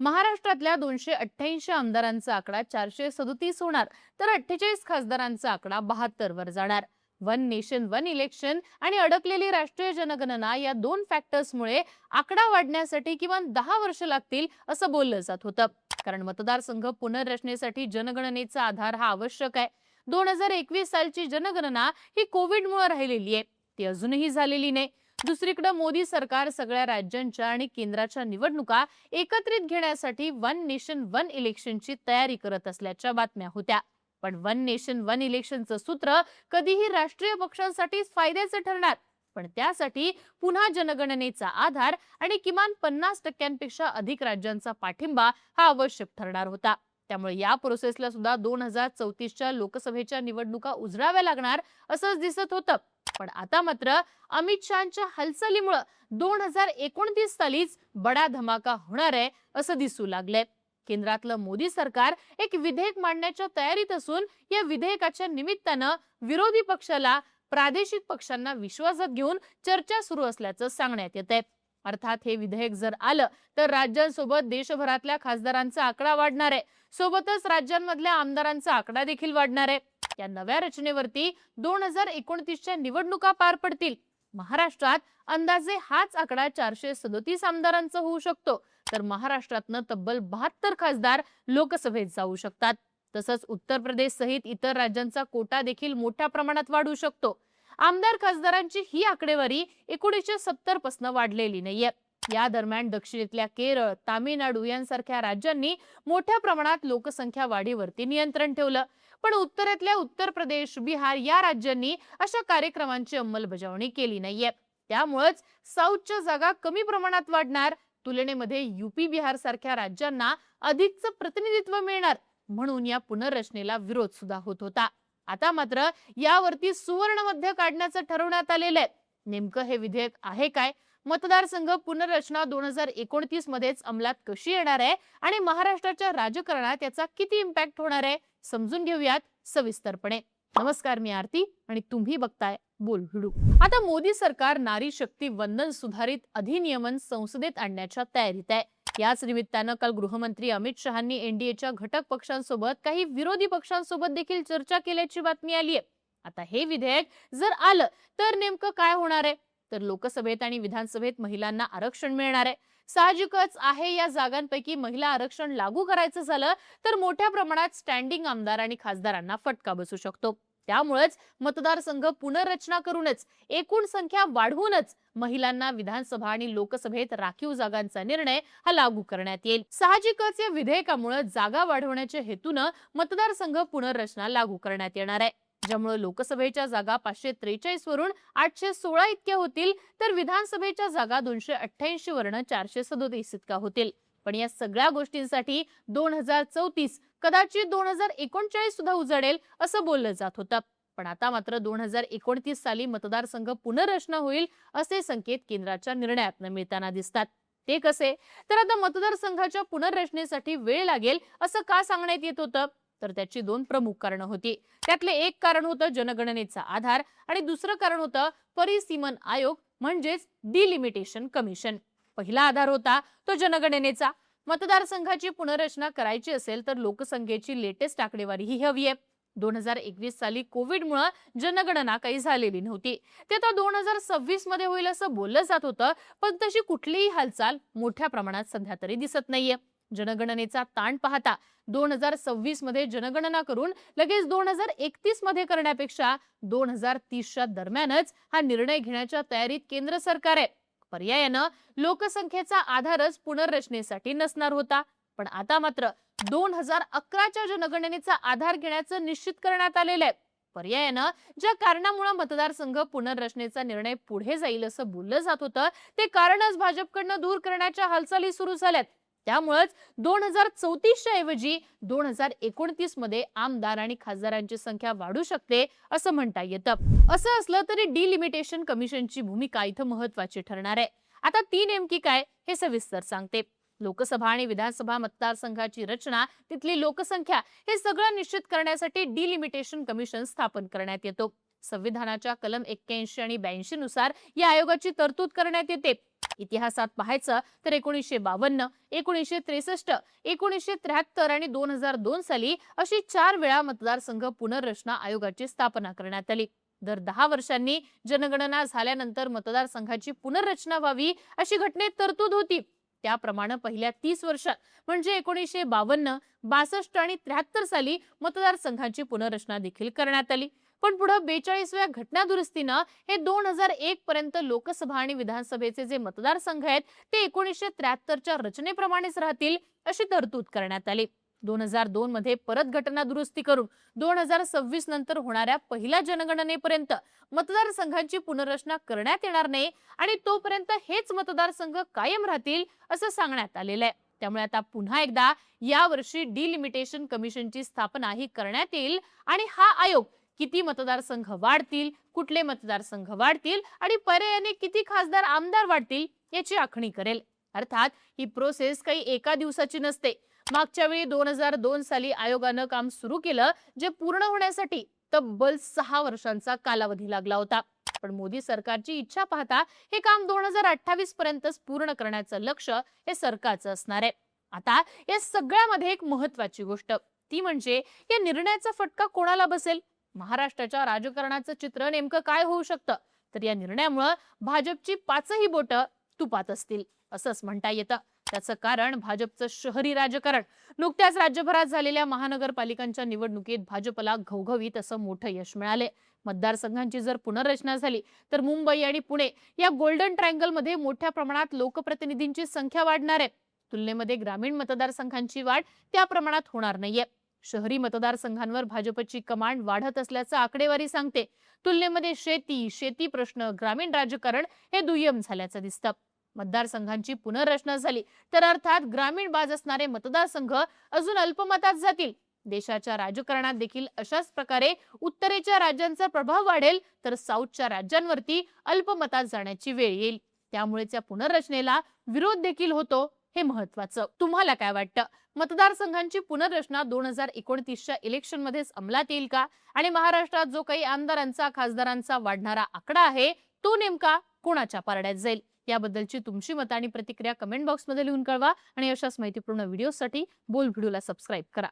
महाराष्ट्रातल्या 288 आमदारांचा आकडा 437 होणार, तर 48 खासदारांचा आकडा 72 वर जाणार. वन नेशन वन इलेक्शन आणि अडकलेली राष्ट्रीय जनगणना या दोन फॅक्टर्समुळे आकडा वाढण्यासाठी किमान 10 वर्ष लागतील असं बोललं जात होतं. कारण मतदारसंघ पुनर्रचनेसाठी जनगणनेचा आधार हा आवश्यक आहे. 2021 सालची जनगणना ही कोविडमुळे राहिलेली आहे, ती अजूनही झालेली नाही. दुसरीकडे मोदी सरकार सगळ्या राज्यांच्या आणि केंद्राच्या निवडणुका एकत्रित घेण्यासाठी वन नेशन वन इलेक्शनची तयारी करत असल्याच्या बातम्या होत्या. पण वन नेशन वन इलेक्शनचं सूत्र कधीही राष्ट्रीय पक्षांसाठीच फायद्याचं ठरणार. पण त्यासाठी पुन्हा जनगणनेचा आधार आणि किमान 50% अधिक राज्यांचा पाठिंबा हा आवश्यक ठरणार होता. त्यामुळे या प्रोसेसला सुद्धा 2034च्या लोकसभेच्या निवडणुका उजळाव्या लागणार असंच दिसत होतं. पण आता मात्र अमित शहाच्या हालचालीमुळे 2029 सालीच बडा धमाका होणार आहे असं दिसू लागलंय. केंद्रातलं मोदी सरकार एक विधेयक मांडण्याच्या तयारीत असून या विधेयकाच्या निमित्तानं विरोधी पक्षाला प्रादेशिक पक्षांना विश्वासात घेऊन चर्चा सुरू असल्याचं सांगण्यात येतंय. अर्थात हे विधेयक जर आलं तर राज्यांसोबत देशभरातल्या खासदारांचा आकडा वाढणार आहे. सोबतच राज्यांमधल्या आमदारांचा आकडा देखील वाढणार आहे. या नव्या रचनेवरती 2029च्या निवडणुका पार पडतील. महाराष्ट्रात अंदाजे हाच आकडा 437 आमदारांचा होऊ शकतो, तर महाराष्ट्रातनं तब्बल 72 खासदार लोकसभेत जाऊ शकतात. तसंच उत्तर प्रदेश सहित इतर राज्यांचा कोटा देखील मोठ्या प्रमाणात वाढू शकतो. आमदार खासदारांची ही आकडेवारी 1970 पासून वाढलेली नाहीये. या दरम्यान दक्षिणेतल्या केरळ, तामिळनाडू यांसारख्या राज्यांनी मोठ्या प्रमाणात लोकसंख्या वाढीवरती नियंत्रण ठेवलं. पण उत्तरेतल्या उत्तर प्रदेश, बिहार या राज्यांनी अशा कार्यक्रमांची अंमलबजावणी केली नाहीये. त्यामुळेच साऊथच्या जागा कमी प्रमाणात वाढणार. तुलनेमध्ये यूपी, बिहार सारख्या राज्यांना अधिकचं प्रतिनिधित्व मिळणार. म्हणून या पुनर्रचनेला विरोध सुद्धा होत होता. आता मात्र यावरती सुवर्ण मध्य काढण्याचं ठरवण्यात आलेलं आहे. नेमकं हे विधेयक आहे काय? मतदारसंघ पुनर्रचना 2029 मध्येच अंमलात कशी येणार आहे आणि महाराष्ट्राच्या राजकारणात याचा किती इम्पॅक्ट होणार आहे समजून घेऊयात सविस्तरपणे. नमस्कार, मी आरती आणि तुम्ही बघताय बोल व्हिडिओ. आता मोदी सरकार नारी शक्ती वंदन सुधारित अधिनियमन संसदेत आणण्याच्या तयारीत आहे. याच निमित्तानं काल गृहमंत्री अमित शहांनी एनडीएच्या घटक पक्षांसोबत काही विरोधी पक्षांसोबत देखील चर्चा केल्याची बातमी आली आहे. आता हे विधेयक जर आलं तर नेमकं काय होणार आहे? तर लोकसभेत आणि विधानसभेत महिलांना आरक्षण मिळणार आहे. साहजिकच आहे, या जागांपैकी महिला आरक्षण लागू करायचं झालं तर मोठ्या प्रमाणात स्टँडिंग आमदार आणि खासदारांना फटका बसू शकतो. त्यामुळेच मतदारसंघ पुनर्रचना करूनच एकूण संख्या वाढवूनच महिलांना विधानसभा आणि लोकसभेत राखीव जागांचा निर्णय हा लागू करण्यात येईल. साहजिकच या विधेयकामुळे जागा वाढवण्याच्या हेतूनं मतदारसंघ पुनर्रचना लागू करण्यात येणार आहे. ज्यामुळे लोकसभेच्या जागा 543 वरून 816 इतक्या होतील, तर विधानसभेच्या जागा 288 वरून 437 इतक्या होतील. पण या सगळ्या गोष्टींसाठी 2034 कदाचित 2039 सुद्धा उजळेल असं बोललं जात होतं. पण आता मात्र 2029 साली मतदारसंघ पुनर्रचना होईल असे संकेत केंद्राच्या निर्णयातून मिळताना दिसतात. ते कसे? तर आता मतदारसंघाच्या पुनर्रचनेसाठी वेळ लागेल असं का सांगण्यात येत होतं? तर त्याची दोन प्रमुख कारणं होती. त्यातले एक कारण होतं जनगणनेचा आधार आणि दुसरं कारण होतं परिसीमन आयोग म्हणजेच डिलिमिटेशन कमिशन. पहिला आधार होता तो जनगणनेचा. मतदारसंघाची पुनर्रचना करायची असेल तर लोकसंख्येची लेटेस्ट आकडेवारी ही हवी आहे. 2021 साली कोविडमुळे जनगणना काही झालेली नव्हती. ते आता 2026 मध्ये होईल असं बोललं जात होतं, पण तशी कुठलीही हालचाल मोठ्या प्रमाणात सध्या तरी दिसत नाहीये. जनगणनेचा ताण पाहता 2026 मध्ये जनगणना करून लगेच 2031 मध्ये करण्यापेक्षा 2030च्या दरम्यानच हा निर्णय घेण्याच्या तयारीत केंद्र सरकार आहे. पर्यायानं लोकसंख्येचा आधारच पुनर्रचनेसाठी नसणार होता. पण आता मात्र 2011च्या जनगणनेचा आधार घेण्याचं निश्चित करण्यात आलेलं आहे. पर्यायानं ज्या कारणामुळे मतदारसंघ पुनर्रचनेचा निर्णय पुढे जाईल असं बोललं जात होतं, ते कारणच भाजपकडनं दूर करण्याच्या हालचाली सुरू झाल्यात. त्यामुळेच 2034च्या ऐवजी 2029 मध्ये आमदार आणि खासदारांची संख्या वाढू शकते असं म्हणता येतं. असं असलं तरी डिलिमिटेशन कमिशनची भूमिका इथं महत्वाची ठरणार आहे. आता ती नेमकी काय हे सविस्तर सांगते. लोकसभा आणि विधानसभा मतदारसंघाची रचना, तिथली लोकसंख्या हे सगळं निश्चित करण्यासाठी डिलिमिटेशन कमिशन स्थापन करण्यात येतो. संविधानाच्या कलम 81 आणि 82 नुसार या आयोगाची तरतूद करण्यात येते. इतिहासात पाहायचं तर 1952, 1963, 1973 आणि 2002 साली अशी 4 वेळा मतदारसंघ पुनर्रचना आयोगाची स्थापना करण्यात आली. दर 10 वर्षांनी जनगणना झाल्यानंतर मतदारसंघाची पुनर्रचना व्हावी अशी घटनेत तरतूद होती. त्याप्रमाणे पहिल्या 30 वर्षात म्हणजे 1952, 62 आणि 73 साली मतदारसंघाची पुनर्रचना देखील करण्यात आली. पण पुढे 42व्या घटना दुरुस्तीनं हे 2001 पर्यंत लोकसभा आणि विधानसभेचे जे मतदारसंघ आहेत ते 1973च्या रचनेप्रमाणेच राहतील अशी तरतूद करण्यात आली. 2002 मध्ये परत घटना दुरुस्ती करून 2026 नंतर होणाऱ्या पहिल्या जनगणनेपर्यंत मतदारसंघांची पुनर्रचना करण्यात येणार नाही आणि तोपर्यंत हेच मतदारसंघ कायम राहतील असं सांगण्यात आलेलं आहे. त्यामुळे आता पुन्हा एकदा यावर्षी डिलिमिटेशन कमिशनची स्थापना ही करण्यात येईल आणि हा आयोग किती मतदारसंघ वाढतील, कुठले मतदारसंघ वाढतील आणि पर्यायाने किती खासदार आमदार वाढतील याची आखणी करेल. अर्थात ही प्रोसेस काही एका दिवसाची नसते. मागच्या वेळी 2002 साली आयोगानं काम सुरू केलं, जे पूर्ण होण्यासाठी तब्बल 6 वर्षांचा कालावधी लागला होता. पण मोदी सरकारची इच्छा पाहता हे काम 2028 पर्यंतच पूर्ण करण्याचं लक्ष हे सरकारचं असणार आहे. आता या सगळ्यामध्ये एक महत्वाची गोष्ट ती म्हणजे या निर्णयाचा फटका कोणाला बसेल, महाराष्ट्राच्या राजकारणाचं चित्र नेमकं काय होऊ शकतं. तर या निर्णयामुळे भाजपची 5ही बोटं तुपात असतील असंच म्हणता येतं. त्याचं कारण भाजपचं शहरी राजकारण. नुकत्याच राज्यभरात झालेल्या महानगरपालिकांच्या निवडणुकीत भाजपला घवघवीत असं मोठं यश मिळाले. मतदारसंघांची जर पुनर्रचना झाली तर मुंबई आणि पुणे या गोल्डन ट्रायंगल मध्ये मोठ्या प्रमाणात लोकप्रतिनिधींची संख्या वाढणार आहे. तुलनेमध्ये ग्रामीण मतदारसंघांची वाढ त्या प्रमाणात होणार नाहीये. शहरी मतदारसंघांवर भाजपची कमांड वाढत असल्याचं आकडेवारी सांगते. तुलनेमध्ये शेती प्रश्न, ग्रामीण राजकारण हे दुय्यम झाल्याचं दिसतं. मतदारसंघांची पुनर्रचना झाली तर अर्थात ग्रामीण बाज असणारे मतदारसंघ अजून अल्पमतात जातील. देशाच्या राजकारणात देखील अशाच प्रकारे उत्तरेच्या राज्यांचा प्रभाव वाढेल तर साऊथच्या राज्यांवरती अल्पमतात जाण्याची वेळ येईल. त्यामुळेच या पुनर्रचनेला विरोध देखील होतो हे महत्वाचं. तुम्हाला काय वाटतं, मतदारसंघांची पुनर्रचना 2029च्या इलेक्शन मध्येच अंमलात येईल का आणि महाराष्ट्रात जो काही आमदारांचा खासदारांचा वाढणारा आकडा आहे तो नेमका कोणाच्या पारड्यात जाईल याबद्दलची तुमची मतं आणि प्रतिक्रिया कमेंट बॉक्समध्ये लिहून कळवा आणि अशाच माहितीपूर्ण व्हिडिओसाठी बोल व्हिडिओला सबस्क्राईब करा.